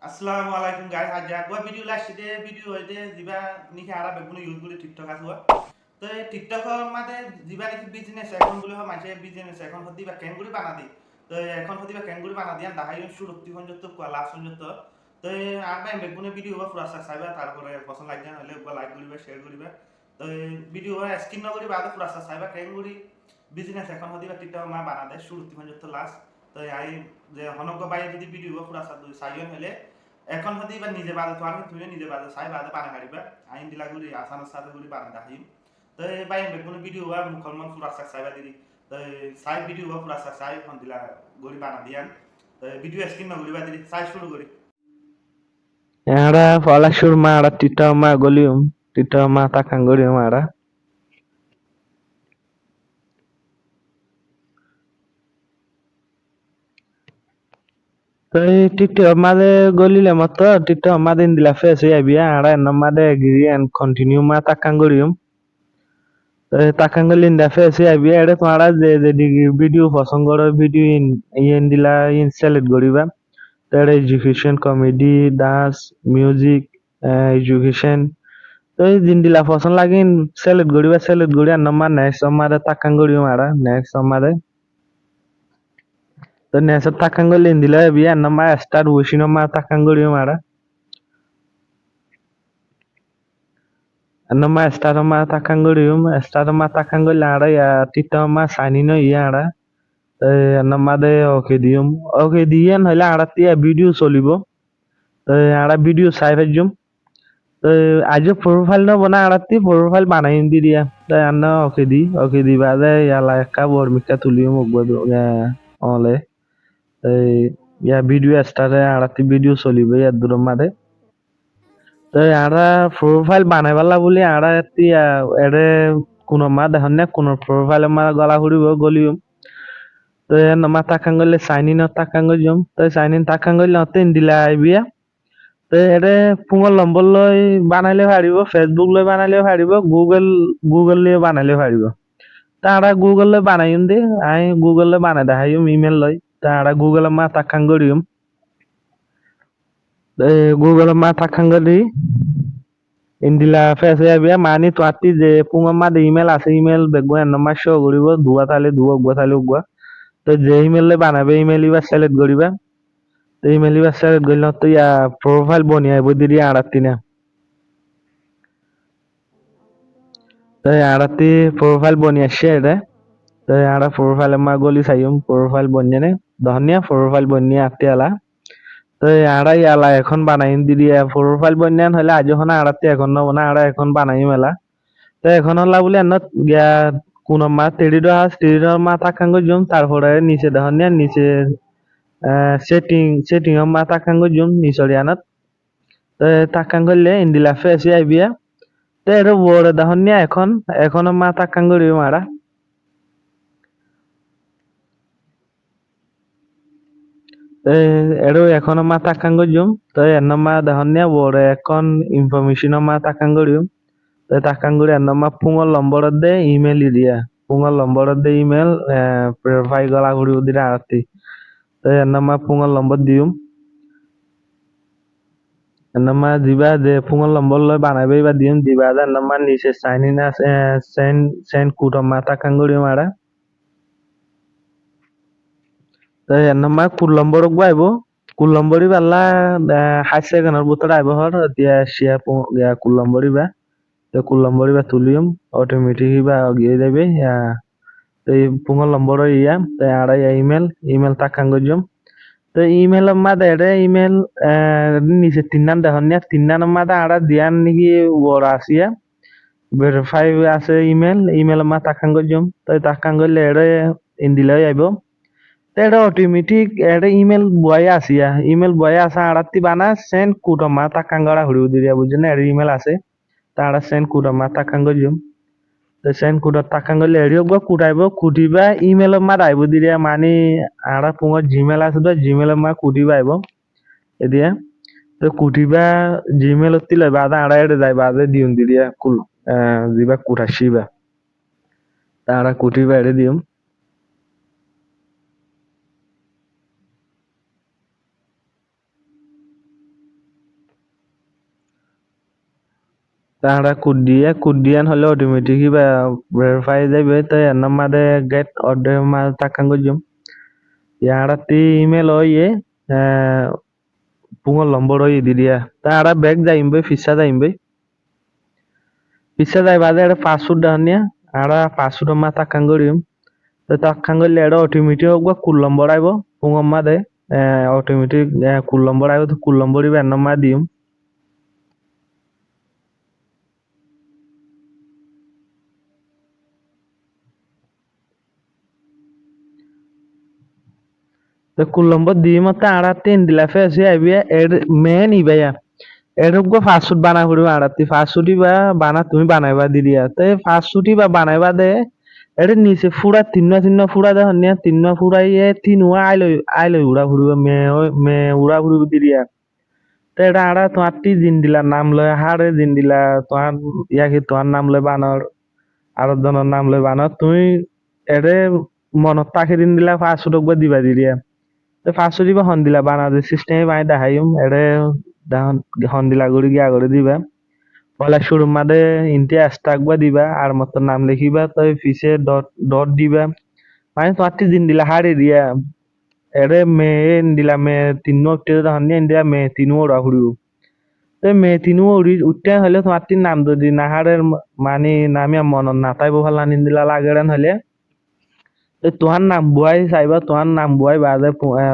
Assalamu alaikum guys. Aja gua video last de video de jiba niki ara beguno use guri TikTok aswa. তো এই টিকটকৰ মানে যিবা দেখি business এখন বুলি হয় মানুহে বিজনেছ এখন হতি বা কেংগুৰি বানা দি তো এখন হতি বা কেংগুৰি বানা দিয়া দাহাই সুরক্তি পর্যন্ত লাস্ট পর্যন্ত তো আগে বেগুনে ভিডিও হওয়া পুরা চাইবা তারপরে পছন্দ লাগে হলে লাইক করিবা শেয়ার করিবা তো ভিডিও স্ক্রিন নকরি বাদে পুরা চাইবা কেংগুৰি বিজনেছ এখন হতি বা টিকটক মা বানা দেয় সুরক্তি পর্যন্ত লাস্ট তো আই যে হনক বাই যদি ভিডিও পুরা চাইন হলে এখন হতি বা নিজে বাদে তো আমি তুই নিজে বাদে চাই বাদে বানা হারিবা আইন দিলা গুলি আসানোর সাথে গুলি বানা দাহিম তো বাই বেগুন ভিডিও বা মুখলমান পুরা সাইবা দিদি তো সাই ভিডিও বা পুরা সাই ফোন দিলা গরি বানা দিয়ান তো ভিডিও স্ক্রিন না গরিবা দিদি সাই শুরু করি Era fala shurma tita ma golium tita ma takangorium ara tai tita made golile mato tita made indila face ya biya ara no made agree and continue ma takangorium takangoli inda face ya biya ere tomara je video পছন্দৰ video in দিলা in select গৰিবা তার education comedy dance music education তো এই দিনদিলা পছন্দ লাগিন select করিবা নম্বর next আমারে তাকাং করিও মারা নেক্সট আমারে তো নেক্সট তাকাং করলে দিলা বিয়া নম্বর স্টার্ট উইশিন মা তাকাং করিও মারা নম্বর স্টার্ট মা তাকাং করলে আড়া ইয়া টিটা মা সাইনিনো ইয়া আড়া নম্বরে ওকে দিয়েন হইলে আড়া তিয়া ভিডিও চলিব আড়া ভিডিও চাই ফেজুম aja profile no bana arati profile banain di dia da anna oke di bade ya la ka bor mika tulium ogbodo ya ole ya video start arati video cholibe ya duro made তো আরা profile বানাইবালা বলি আরা এতিয়া এরে কোনো মা দেখুন না কোনো profile মা গলা ঘুরিব গলিউম তো মা তাকাং গলে সাইন ইন তাকাং গলিউম তো সাইন ইন তাকাং গলে অতে দিলা আইবিয়া তো এরে পুঙৰ নম্বৰ লৈ বানাইলে পাৰিব ফেচবুক লৈ বানাইলে পাৰিব গুগল লৈ বানাইলে পাৰিব তারা গুগল লৈ বানাইম দে আই গুগল লৈ বানাই দেখাইম ইমেল লৈ তারা গুগল মা তাকাং করিম গুগল মা তাকাং করি ইন্দিলা ফেসে আবিয়া মানি তোয়াতি যে পুঙৰ মা ইমেল আছে ইমেল বেগো এনমা শো করিব দুয়া তালে দুয়া উগা তালে উগা তো যে ইমেল লৈ বানাবে ইমেল ইবা সিলেক্ট করিবা তো ইমেল ইবা সিলেক্ট করলে তো ইয়া প্রোফাইল বনিয়ে আইব দিদি আড়াতি না তো আড়াতি প্রোফাইল বনিয়ে আসছে এটা তো আড়া প্রোফাইল মা গলি সাইম প্রোফাইল বনিয়ে নে ধনিয়া প্রোফাইল বনিয়ে আতে আলা তো আড়া ইয়ালা এখন বানাইম দিদি প্রোফাইল বনিয়ান হলে আজ এখন আড়াতে এখন না আড়া এখন বানাইম এলা তো এখন হলা বলে এনত গিয়া কোন মা তেড়িডর মা তাকাঙ্গ জুম তারপরে নিচে ধনিয়া নিচে সেটিং মা তাকাঙ্গ জুম নিচরিয়ানত তো তাকাঙ্গ করলে ইন্দিলা ফেসে আইবিয়া তো এর বড় ধনিয়া এখন মা তাকাঙ্গ রিও মারা এরো এখনো মা তাকাঙ্গ জুম তো এন্ন মা দহনিয়া বড় এখন ইনফরমেশন মা তাকাঙ্গ রিম তো তাকাঙ্গ রি এন্ন মা পুঙর লম্বর দে ইমেল দিয়া পুঙর লম্বর দে ইমেল প্রোফাইল গলা ঘুরি দিরা আরতি তো এন্ন মা পুঙর লম্বর দিউম এন্ন মা দিবা যে পুঙর লম্বর লয় বানাইবে বা দিউম দিবা দে এন্ন মা নিচে সাইন ইন সেন্ড কোড মা তাকাঙ্গ রি মারা তো এন্ন মা কুলম্বরক বাইব কুলম্বরি বালা 60 সেকেন্ডৰ ভিতৰত আহিব হৰ এতিয়া শিয়া কুলম্বরি বা তো কুলম্বরি বা তুলিয়ম অটোমেটিক বা গিয়ে যাবে এই পুঙ্গল নম্বর ইয়া তো আড়াই ইমেল তাকাং গজম তো ইমেল মাদে এডে ইমেল নিচে তিন্নান দেখুন তিন্নান মাদে আড়া দিয়ান নাকি বড় আসিয়া ভেরিফাই আছে ইমেল মা তাকাং গজম তো তাকাং গলে এডে ইন্দিলে আইব এটা অটোমেটিক এটা ইমেল বয়ে আসা আড়াতি বানা সেন্ড কুটমা তাকাঙ্গড়া হুড়িউ দিরিয়া বুঝছেন এর ইমেল আছে তারা সেন্ড কুটমা তাকাঙ্গ জুম তো সেন্ড কুট তাকাঙ্গ লেড়িও গো কুটাইব কুটিবা ইমেল মা আইব দিরিয়া মানি আড়া পুঙ্গ জিমেল আছে তো জিমেল মা কুটিবা আইব এদিয়া তো কুটিবা জিমেল অতি লয় বাদা আড়া এড়ে যায় বাদে দিউন দিরিয়া দিবা কুটাসিবা তারা কুটিবা এড়ে দিউম তাহারা কুডিয়ান হলে অটোমেটিক বা ভেরিফাই যাবে তো এর মাঝে গেট অর্ডার মাঝে তাকান করছুম ইয়ারাতি ইমেল হইয়ে পুঙ্গ লম্বর হইয়ে দিদিয়া তাহারা ব্যাগ যাইম পিছা যাই বাদে একটা ফাস্টফুড ডানিয়া আরা ফাস্টফুড মা তাকান করিম তো তাকান করলে এটা অটোমেটিক হোক বা কুল লম্বর আইব পুঙ্গ মাঝে অটোমেটিক কুল লম্বর আইব তো কুল লম্বরই এর মা দিম তো কুল লম্বর দিম তো আরা তিন দিলা ফেসে আইবিয়া এর মেন ইবাইয়া এরকম ফাস্টফুড বানা ফুড়ি আড়াতি ফাস্টফুডই বা বানা তুমি বানাইবা দিদিয়া তো ফাস্টফুডই বা বানাইবা দে এর নিচে ফুড়া তিন্ন ফুড়া দে হনিয়া তিন্ন ফুড়াইয়ে তিনুয়া আইলো উড়া ফুড়িব মে উড়া ফুড়িব দিদিয়া তো এটা আড়া তোমার টি দিন দিলা নাম লয় হাড়ে দিন দিলা তোমার ইয়াকি তোমার নাম লয় বানর আর জনের নাম লয় বানর তুমি এরে মনত তাকে দিন দিলা ফাস্টফুড বা দিবা দিদিয়া তো ফাস্টফুড দিবা হন দিলা বানাতে সিস্টেমে বানাই দেখাইম এরে দাহন হন দিলা গড়ি গিয়া করে দিবা পয়লা শুরুর মাঝে ইন্টি হ্যাশট্যাগ বা দিবা আর মতো নাম লিখিবা তো পিছে ডট ডট দিবা মানে তোমারটি দিন দিলা হারে দিয়া এরে মে দিলা মে তিন উঠতে তখন ইন্ডিয়া মে তিন ওরা ঘুরিব তো মে তিন উড়ি উঠতে হলে তোমারটি নাম যদি না হারের মানে নামিয়া মনত না তাইব ভালো নিন দিলা লাগেরান হলে তো তোমার নাম বুয়াই চাইবা তোমার নাম বুয়াই বাদে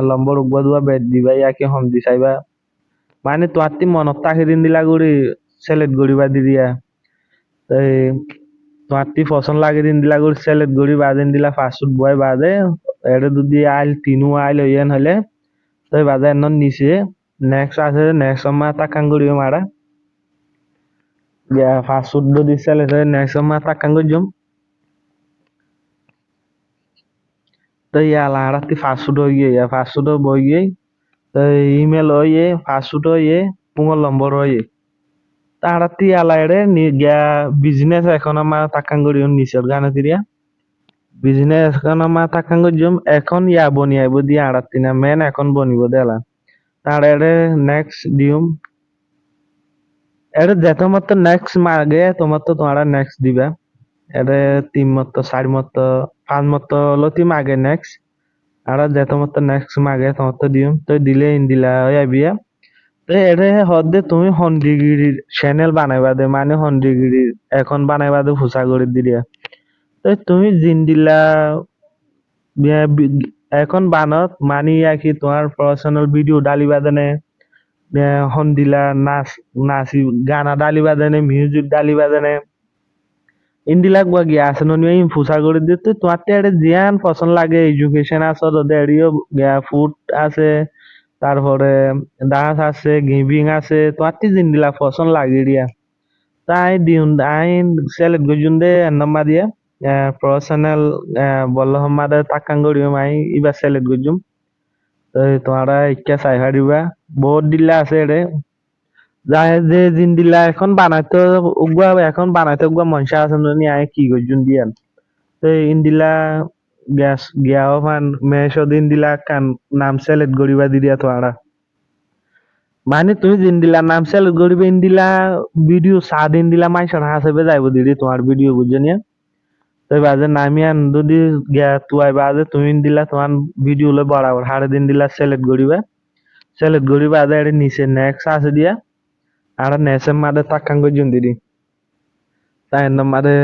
লম্বর উগবা দুয়া বেদ দিবা ইয়াকে হম দি চাইবা মানে তোমারটি মনত তাকে দিন দিলা গুড়ি সিলেক্ট করিবা দি দিয়া এই তোমারটি পছন্দ লাগে দিন দিলা করে সিলেক্ট করি বাদেন দিলা ফাস্টফুড বয় বাদে এটা যদি আইল তিনু আইল হইয়েন হলে তো বাদে এন নিচে নেক্সট আছে নেক্সট মা তাকান করি মারা গিয়া ফাস্টফুড যদি সিলেক্ট হয় নেক্সট মা তাকান করিম তো ইয়া লাড়াতি ফাস্টফুড হইয়ে ইয়া ফাস্টফুড বই গিয়ে তো ইমেল হইয়ে ফাস্টফুড হইয়ে পুঙ্গল নম্বর হইয়ে তাড়াতি আলাইরে গিয়া বিজনেস এখন আমার তাকান করি নিচের গানে দিরিয়া বিজনেস এখন আমার তাকান করিম এখন ইয়া বনি আইব দিয়া আড়াতি না মেন এখন বনিব দেলা তার এরে নেক্সট দিম এরে যেত মত নেক্সট মাগে তোমার তো তোমারা নেক্সট দিবা এরে তিন মত চার মত পাঁচ মত লতি মাগে নেক্সট আর যেত মত নেক্সট মাগে তোমার তো দিম তো দিলে ইন্দিলা আইবিয়া তো এরে হদে তুমি হন্ডিগিরির চ্যানেল বানাইবা দে মানে হন্ডিগিরির এখন বানাইবা দে ফুসা করে দিলিয়া তো তুমি জিন্দিলা এখন বানত মানি কি তোমার পার্সোনাল ভিডিও ডালিবা দেনে হন্দিলা নাচি গানা ডালিবা দেনে মিউজিক ডালিবা দেনে ইন্দিলাক বা গিয়া আছে নিয়ে ফুসা করে দিতে তোমার এটা জিয়ান পছন্দ লাগে এডুকেশন আছে দেড়িও ফুড আছে তারপরে ডান্স আছে গেমিং আছে তোমার জিন্দিলা পছন্দ লাগে দিয়া তাই দিউন আই সিলেক্ট করছুন দে নম্বর দিয়ে professional Bala হমাদে তাকাং Karim I Iba select করছুম তো তোমরা ইচ্ছা চাই হারিবা বহুত দিলা আছে রে যাই যে জিন্দিলা এখন বানাইতে উগবা এখন বানাইতে উগবা মনসা আছে নি আই কি করছুন দিয়ান তো ইন্দিলা গ্যাস গিয়াও ফান মেশো দিন দিলা কান নাম সিলেক্ট করিবা দি দিয়া তোমরা মানে তুমি জিন্দিলা নাম সিলেক্ট করিবা ইন্দিলা ভিডিও সাদিন দিলা মাইসর হাসবে যাইব দিদি তোমার ভিডিও বুঝনিয়া তো বাজে নামিয়ান যদি গিয়া তুই বাজে তুমি দিলা তোমার ভিডিও লে বরাবর হাড়ে দিন দিলা সিলেক্ট করিবা আদে এর নিচে নেক্সট আছে দিয়া আর নেসের মাদে তাকাং গজুন দিদি তাই এর মাদে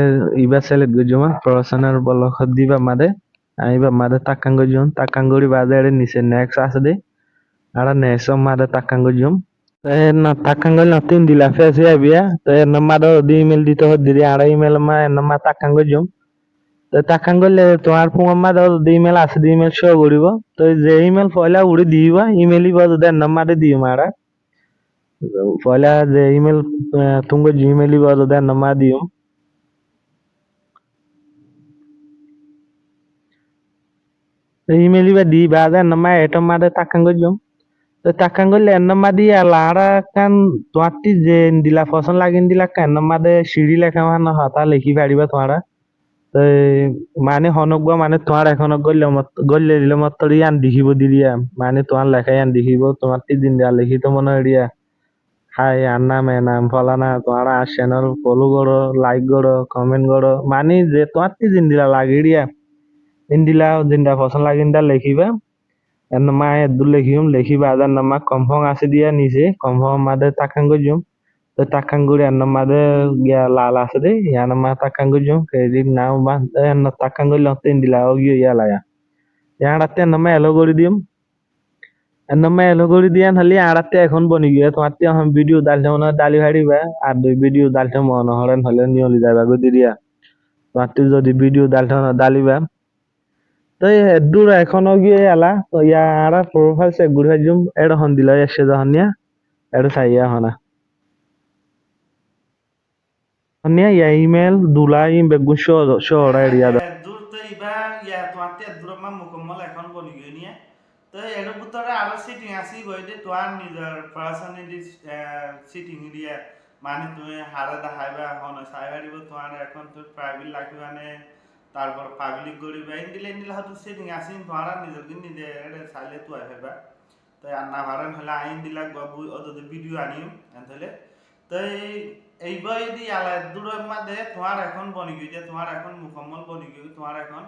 ইবা সিলেক্ট গজুমা প্রফেশনাল বল দিবা মাদে আইবা মাদে তাকাং করিবা আদে এর নিচে নেক্সট আছে দে আর নেক্সট মাদে তাকাং গজুম তো এর না তাকাং গল নতুন দিলা ফেসে আইবিয়া তো এর মাদে দি ইমেল দিতে হদ দিদি আর ইমেল মা এর মা তাকাং গজুম তো তাকাং করলে তোমার ফোন মাদে দি ইমেল আছে দি ইমেল শো করিব তো যে ইমেল পয়লা উড়ি দিবা ইমেলই বাদ দেন নাম্বারে দিও মারা পয়লা যে ইমেল তুমি জিমেলই বাদ দেন নাম্বার দিও ইমেলই বা di বাদে নাম্বার এটা মাদে তাকাং করজম তো তাকাং করলে এর নাম্বার দিয়ে লারা কান তোমারটি যে দিলা পছন্দ লাগিন দিলা কান নাম্বারে সিঁড়ি লেখা মানে হাতা লিখি পারিবা তোমারা তো মানে হনকবা মানে তোমার এখন গল্লে দিলে মাত্র ইয়ান দেখিব দিলিয়া মানে তোমার লেখা ইয়ান দেখিব তোমার টি দিন দিয়া লিখি তো মনে এরিয়া হাই আর নাম এ নাম ফলানা তোমারা চ্যানেল ফলো করো লাইক করো কমেন্ট করো মানে যে তোমার কি জিন্দিলা লাগিড়িয়া ইন্দিলা জিন্দা পছন্দ লাগিন্দা লেখিবা এর মা এদুর লেখিম লেখিবা আদার নামা কমফং আছে দিয়া নিচে কমফং মাদে তাকাং গজুম তো takkang guri anna made ya lala sede ya nama takkang gujum kedi naw ba anna takkang gul lotte indila ogyo ya la ya ratte nama elo gori dium nama elo gori dian hali aratte এখন বনি গিয়ে তোমার তে এখন video দালতে মনে ডালি ভাড়ি বা আর দুই ভিডিও দালতে মনে হলেন হলে নিয়লি যাবা গদি দিয়া তোমার তে যদি ভিডিও দালতে না ডালিবা তো দূর এখনো গিয়ে এলা তো ইয়া আরা প্রোফাইল চেক ঘুরে জুম এড হন দিলা এসে যখন নিয়া এড চাইয়া হনা Ania ya email dulai begun show area da. দূর তো এবার তোমাতে দূর মা মুকম্মল এখন বলি গিয়ে নিয়ে তো এর ভিতরে আরো সিটিং আছে বইতে তোমার নিজের পার্সোনালিটি সিটিং দিয়ে মানে তুমি হারা দেখাইবা হন সাইবারিব তোমার এখন তো প্রাইভেট লাগবে মানে তারপর পাবলিক করিবা ইন্ডিলা হয়তো সিটিং আছে তোমার নিজের নিজে এটা চাইলে তো আইবা তাই আর না ভারেন হলে আইন দিলাক বাবু অত ভিডিও আনিও তাহলে তাই এইবার যদি আলা দূরের মধ্যে তোমার এখন বনি গিয়ে তোমার এখন মুকম্মল বনি গিয়ে তোমার এখন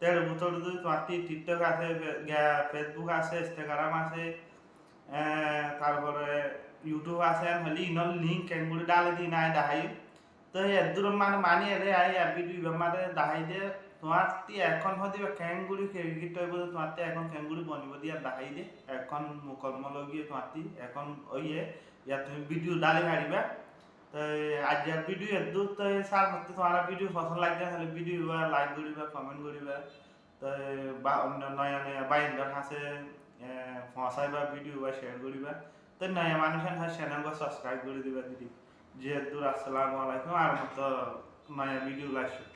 তের বছর যদি তোমার টিকটক আছে ফেসবুক আছে ইনস্টাগ্রাম আছে তারপরে ইউটিউব আছে হলে ইনল লিঙ্ক কেনগুলি ডালে দি নাই দেখাই তো এর দূরের মানে মানি এরে আই ভিডিও মানে দেখাই দিয়ে তোমার এখন হতে ক্যাঙ্গুড়ি ক্রিকেট হইব তোমার এখন ক্যাঙ্গুড়ি বনিব দিয়ে দেখাই দিয়ে এখন মুকম্মল গিয়ে তোমার এখন ওইয়ে ইয়া তুমি ভিডিও ডালে হারিবা তো আজ ভিডিও এদু তো সার মধ্যে তোমার ভিডিও পছন্দ লাগে তাহলে ভিডিও লাইক করিবা কমেন্ট করিবা তো বা অন্য নয়া নয়া বাইন্ডার আছে পৌঁছাইবা ভিডিও বা শেয়ার করিবা তো নয়া মানুষের হয় চ্যানেল বা সাবস্ক্রাইব করে দিবা দিদি যেহেতু আসসালামু আলাইকুম আর মতো নয়া ভিডিও আসবে